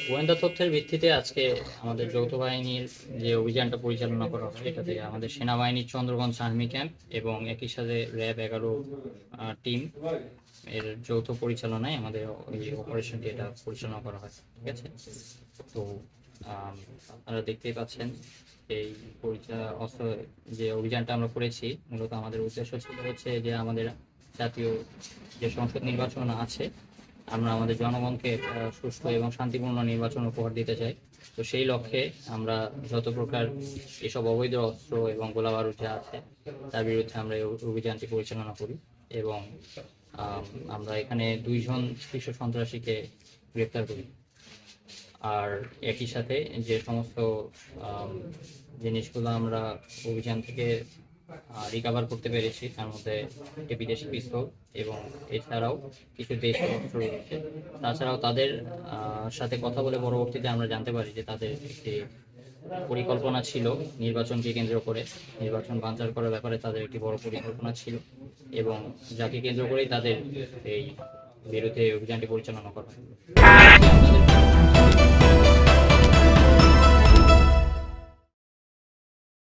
গোয়েন্দা তথ্যের ভিত্তিতে আজকে আমাদের যৌথ বাহিনীর যে অভিযানটা পরিচালনা করা হয়, এটাতে আমাদের সেনাবাহিনীর চন্দ্রগঞ্জ আর্মি ক্যাম্প এবং একই সাথে র্যাব 11 টিম এর যৌথ পরিচালনায় আমাদের এই অপারেশনটি এটা পরিচালনা করা হয়। ঠিক আছে, তো আপনারা দেখতেই পাচ্ছেন এই অস্ত্র যে অভিযানটা আমরা করেছি, মূলত আমাদের উদ্দেশ্য ছিল হচ্ছে যে আমাদের জাতীয় যে সংসদ নির্বাচন আছে, আমরা আমাদের জনগণকে সুষ্ঠু এবং শান্তিপূর্ণ নির্বাচন উপহার দিতে চাই। তো সেই লক্ষ্যে আমরা যত প্রকার এসব অবৈধ অস্ত্র এবং গোলাবারুদ যা আছে তার বিরুদ্ধে আমরা এই অভিযানটি পরিচালনা করি এবং আমরা এখানে 2 জন শীর্ষ সন্ত্রাসীকে গ্রেপ্তার করি। আর একই সাথে যে সমস্ত জিনিসগুলো আমরা অভিযান থেকে রিকভার করতে পেরেছি, তার মধ্যে একটি বিদেশি পিস্তল এবং এছাড়াও কিছু দেশি অস্ত্র রয়েছে। তাছাড়াও তাদের সাথে কথা বলে পরবর্তীতে আমরা জানতে পারি যে তাদের একটি পরিকল্পনা ছিল নির্বাচনকে কেন্দ্র করে, নির্বাচন বানচাল করার ব্যাপারে তাদের একটি বড় পরিকল্পনা ছিল এবং যাকে কেন্দ্র করেই তাদের এই বিরুদ্ধে অভিযানটি পরিচালনা করা হয়।